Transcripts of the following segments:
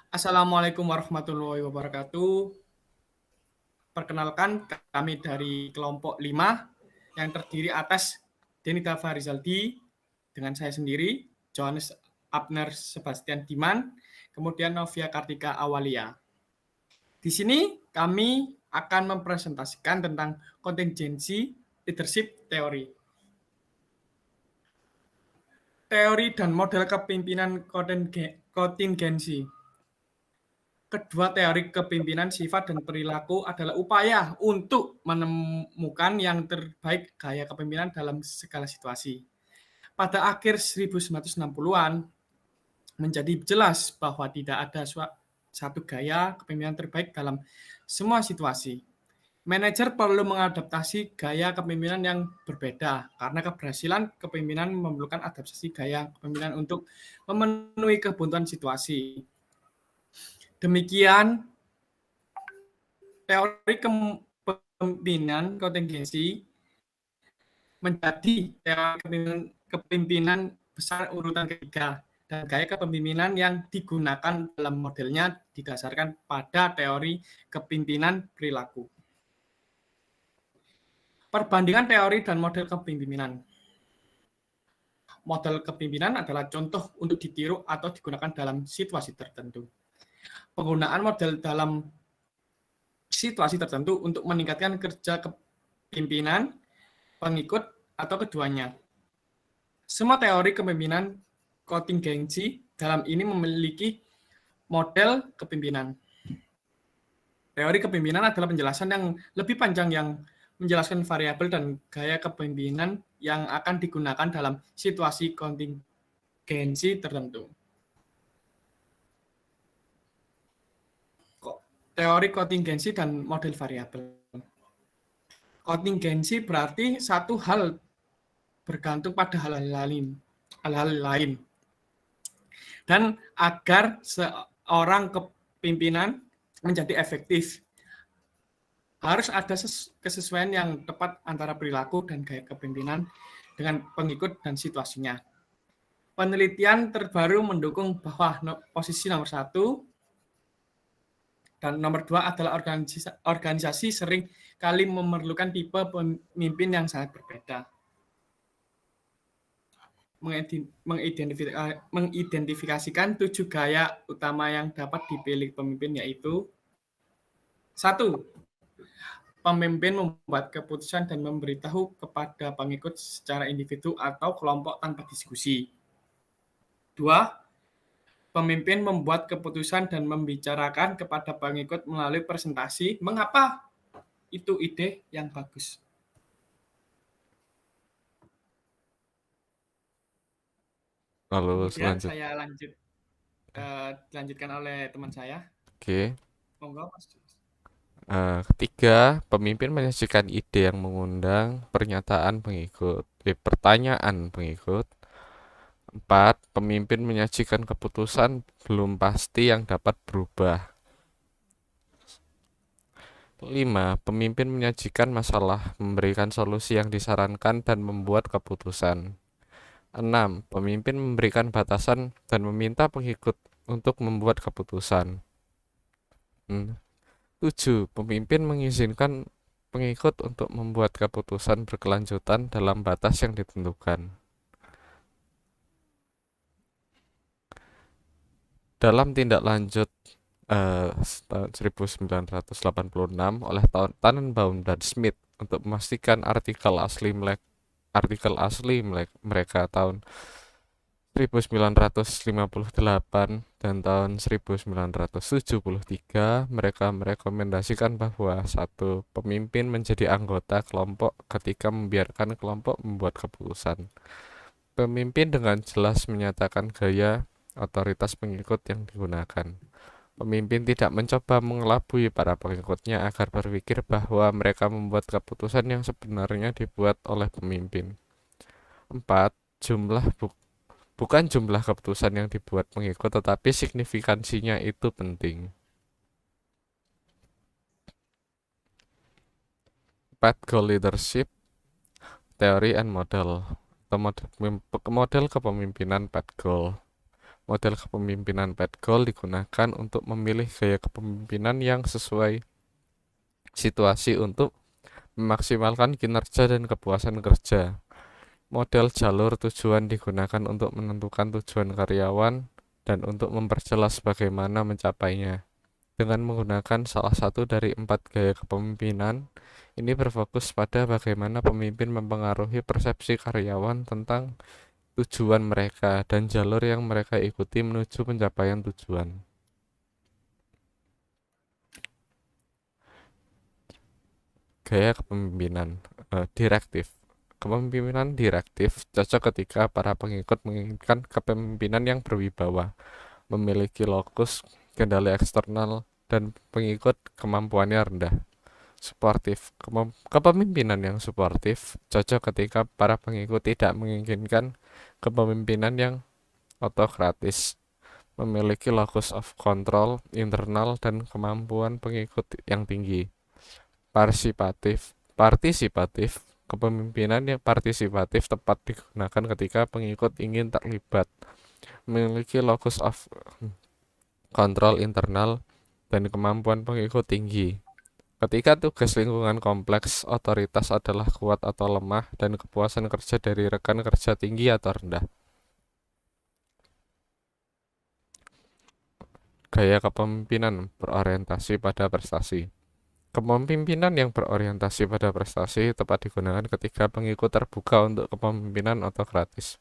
Assalamualaikum warahmatullahi wabarakatuh. Perkenalkan, kami dari kelompok 5 yang terdiri atas Denita Farizaldi dengan saya sendiri, Johannes Abner Sebastian Diman, kemudian Novia Kartika Awalia. Di sini kami akan mempresentasikan tentang kontingensi leadership teori. Teori dan model kepemimpinan kontingensi. Kedua teori kepemimpinan sifat dan perilaku adalah upaya untuk menemukan yang terbaik gaya kepemimpinan dalam segala situasi. Pada akhir 1960-an, menjadi jelas bahwa tidak ada satu gaya kepemimpinan terbaik dalam semua situasi. Manajer perlu mengadaptasi gaya kepemimpinan yang berbeda, karena keberhasilan kepemimpinan memerlukan adaptasi gaya kepemimpinan untuk memenuhi kebutuhan situasi. Demikian teori kepemimpinan kontingensi menjadi teori kepemimpinan besar urutan ketiga, dan gaya kepemimpinan yang digunakan dalam modelnya didasarkan pada teori kepemimpinan perilaku. Perbandingan teori dan model kepemimpinan. Model kepemimpinan adalah contoh untuk ditiru atau digunakan dalam situasi tertentu. Penggunaan model dalam situasi tertentu untuk meningkatkan kerja kepemimpinan, pengikut, atau keduanya. Semua teori kepemimpinan kontingensi dalam ini memiliki model kepemimpinan. Teori kepemimpinan adalah penjelasan yang lebih panjang yang menjelaskan variabel dan gaya kepemimpinan yang akan digunakan dalam situasi kontingensi tertentu. Teori kontingensi dan model variabel. Kontingensi berarti satu hal bergantung pada hal-hal lain. Dan agar seorang kepimpinan menjadi efektif, harus ada kesesuaian yang tepat antara perilaku dan gaya kepimpinan dengan pengikut dan situasinya. Penelitian terbaru mendukung bahwa posisi nomor 1 dan nomor 2 adalah organisasi sering kali memerlukan tipe pemimpin yang sangat berbeda. Mengidentifikasikan 7 gaya utama yang dapat dipilih pemimpin, yaitu 1. Pemimpin membuat keputusan dan memberitahu kepada pengikut secara individu atau kelompok tanpa diskusi. 2. Pemimpin membuat keputusan dan membicarakan kepada pengikut melalui presentasi mengapa itu ide yang bagus. Lalu Kemudian selanjutnya, saya dilanjutkan oleh teman saya. oke. Monggo, Mas. Ketiga, pemimpin menyajikan ide yang mengundang pertanyaan pengikut. 4. Pemimpin menyajikan keputusan belum pasti yang dapat berubah. 5. Pemimpin menyajikan masalah, memberikan solusi yang disarankan dan membuat keputusan. 6. Pemimpin memberikan batasan dan meminta pengikut untuk membuat keputusan. 7. Pemimpin mengizinkan pengikut untuk membuat keputusan berkelanjutan dalam batas yang ditentukan. Dalam tindak lanjut tahun 1986 oleh Tannenbaum dan Smith untuk memastikan artikel asli mereka tahun 1958 dan tahun 1973, mereka merekomendasikan bahwa satu pemimpin menjadi anggota kelompok ketika membiarkan kelompok membuat keputusan. Pemimpin dengan jelas menyatakan gaya otoritas pengikut yang digunakan. Pemimpin tidak mencoba mengelabui para pengikutnya agar berpikir bahwa mereka membuat keputusan yang sebenarnya dibuat oleh pemimpin. 4. Bukan jumlah keputusan yang dibuat pengikut, tetapi signifikansinya itu penting. 4. Goal leadership, theory and model. Model kepemimpinan 4 goal. Model kepemimpinan PET Goal digunakan untuk memilih gaya kepemimpinan yang sesuai situasi untuk memaksimalkan kinerja dan kepuasan kerja. Model jalur tujuan digunakan untuk menentukan tujuan karyawan dan untuk memperjelas bagaimana mencapainya. Dengan menggunakan salah satu dari 4 gaya kepemimpinan, ini berfokus pada bagaimana pemimpin mempengaruhi persepsi karyawan tentang tujuan mereka dan jalur yang mereka ikuti menuju pencapaian tujuan. Gaya kepemimpinan direktif. Kepemimpinan direktif cocok ketika para pengikut menginginkan kepemimpinan yang berwibawa, memiliki lokus kendali eksternal, dan pengikut kemampuannya rendah. Suportif. Kepemimpinan yang suportif cocok ketika para pengikut tidak menginginkan kepemimpinan yang autokratis, memiliki locus of control internal dan kemampuan pengikut yang tinggi. Partisipatif. Kepemimpinan yang partisipatif tepat digunakan ketika pengikut ingin terlibat, memiliki locus of control internal dan kemampuan pengikut tinggi. Ketika tugas lingkungan kompleks, otoritas adalah kuat atau lemah, dan kepuasan kerja dari rekan kerja tinggi atau rendah. Gaya kepemimpinan berorientasi pada prestasi. Kepemimpinan yang berorientasi pada prestasi tepat digunakan ketika pengikut terbuka untuk kepemimpinan autokratis,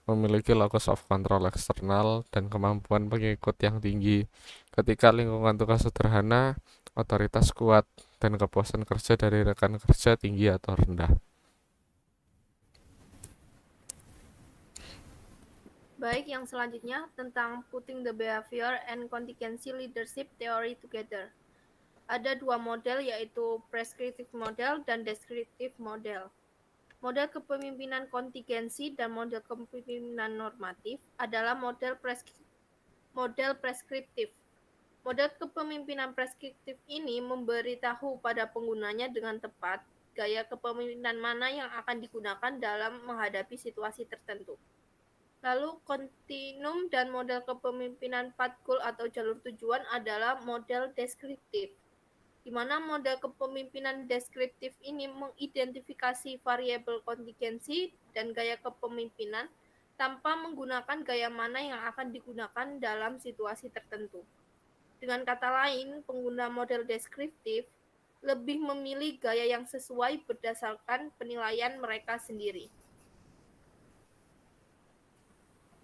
memiliki locus of control eksternal, dan kemampuan pengikut yang tinggi. Ketika lingkungan tugas sederhana, otoritas kuat, dan kepuasan kerja dari rekan kerja tinggi atau rendah. Baik, yang selanjutnya tentang putting the behavior and contingency leadership theory together. Ada dua model, yaitu prescriptive model dan descriptive model. Model kepemimpinan kontingensi dan model kepemimpinan normatif adalah model preskriptif. Model kepemimpinan preskriptif ini memberitahu pada penggunanya dengan tepat gaya kepemimpinan mana yang akan digunakan dalam menghadapi situasi tertentu. Lalu kontinum dan model kepemimpinan path goal atau jalur tujuan adalah model deskriptif, di mana model kepemimpinan deskriptif ini mengidentifikasi variabel kontingensi dan gaya kepemimpinan tanpa menggunakan gaya mana yang akan digunakan dalam situasi tertentu. Dengan kata lain, pengguna model deskriptif lebih memilih gaya yang sesuai berdasarkan penilaian mereka sendiri.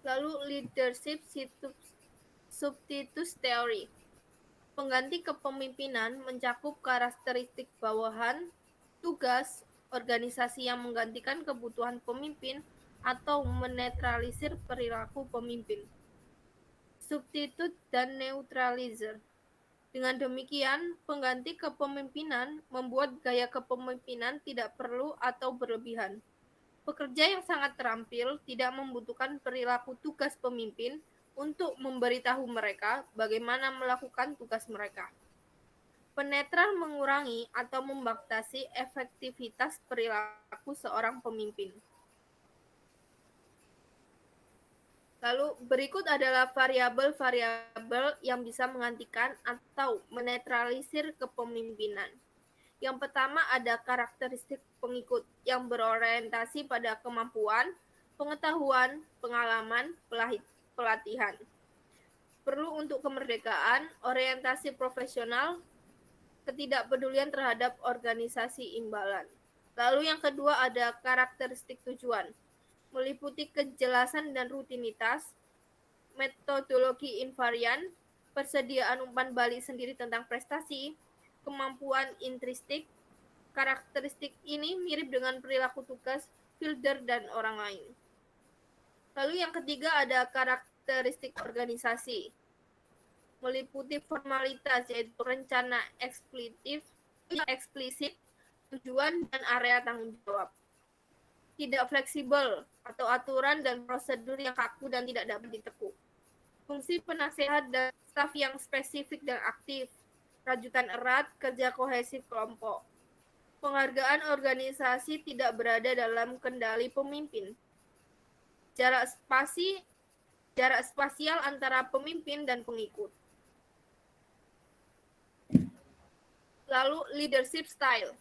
Lalu leadership substitutes theory. Pengganti kepemimpinan mencakup karakteristik bawahan, tugas, organisasi yang menggantikan kebutuhan pemimpin, atau menetralisir perilaku pemimpin. Substitute dan neutralizer. Dengan demikian, pengganti kepemimpinan membuat gaya kepemimpinan tidak perlu atau berlebihan. Pekerja yang sangat terampil tidak membutuhkan perilaku tugas pemimpin untuk memberitahu mereka bagaimana melakukan tugas mereka. Penetral mengurangi atau membatasi efektivitas perilaku seorang pemimpin. Lalu berikut adalah variabel-variabel yang bisa menggantikan atau menetralisir kepemimpinan. Yang pertama ada karakteristik pengikut yang berorientasi pada kemampuan, pengetahuan, pengalaman, pelatihan. Perlu untuk kemerdekaan, orientasi profesional, ketidakpedulian terhadap organisasi imbalan. Lalu yang kedua ada karakteristik tujuan, meliputi kejelasan dan rutinitas, metodologi invarian, persediaan umpan balik sendiri tentang prestasi, kemampuan intrinsik. Karakteristik ini mirip dengan perilaku tugas, fielder, dan orang lain. Lalu yang ketiga ada karakteristik organisasi, meliputi formalitas yaitu rencana eksplisit, tujuan, dan area tanggung jawab. Tidak fleksibel atau aturan dan prosedur yang kaku dan tidak dapat ditekuk. Fungsi penasehat dan staf yang spesifik dan aktif, rajutan erat, kerja kohesif kelompok. Penghargaan organisasi tidak berada dalam kendali pemimpin. Jarak spasi jarak spasial antara pemimpin dan pengikut. Lalu leadership style.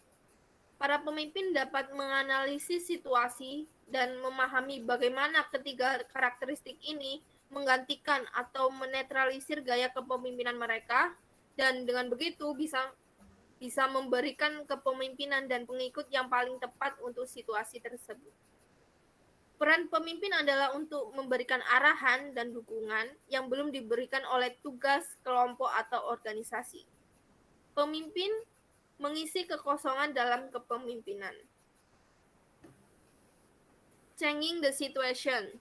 Para pemimpin dapat menganalisis situasi dan memahami bagaimana ketiga karakteristik ini menggantikan atau menetralisir gaya kepemimpinan mereka, dan dengan begitu bisa memberikan kepemimpinan dan pengikut yang paling tepat untuk situasi tersebut. Peran pemimpin adalah untuk memberikan arahan dan dukungan yang belum diberikan oleh tugas kelompok atau organisasi. Pemimpin mengisi kekosongan dalam kepemimpinan. Changing the situation.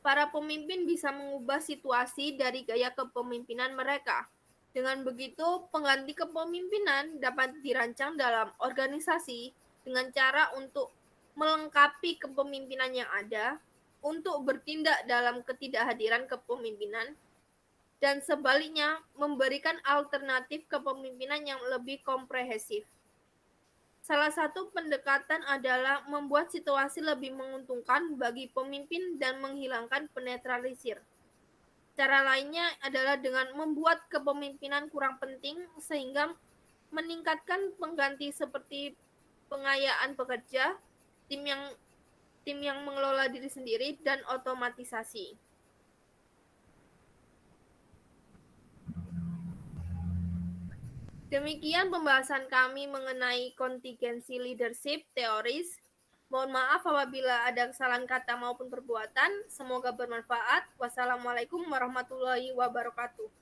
Para pemimpin bisa mengubah situasi dari gaya kepemimpinan mereka. Dengan begitu, pengganti kepemimpinan dapat dirancang dalam organisasi dengan cara untuk melengkapi kepemimpinan yang ada, untuk bertindak dalam ketidakhadiran kepemimpinan, dan sebaliknya memberikan alternatif kepemimpinan yang lebih komprehensif. Salah satu pendekatan adalah membuat situasi lebih menguntungkan bagi pemimpin dan menghilangkan penetralisir. Cara lainnya adalah dengan membuat kepemimpinan kurang penting sehingga meningkatkan pengganti seperti pengayaan pekerja, tim yang mengelola diri sendiri, dan otomatisasi. Demikian pembahasan kami mengenai contingency leadership theories. Mohon maaf apabila ada kesalahan kata maupun perbuatan. Semoga bermanfaat. Wassalamualaikum warahmatullahi wabarakatuh.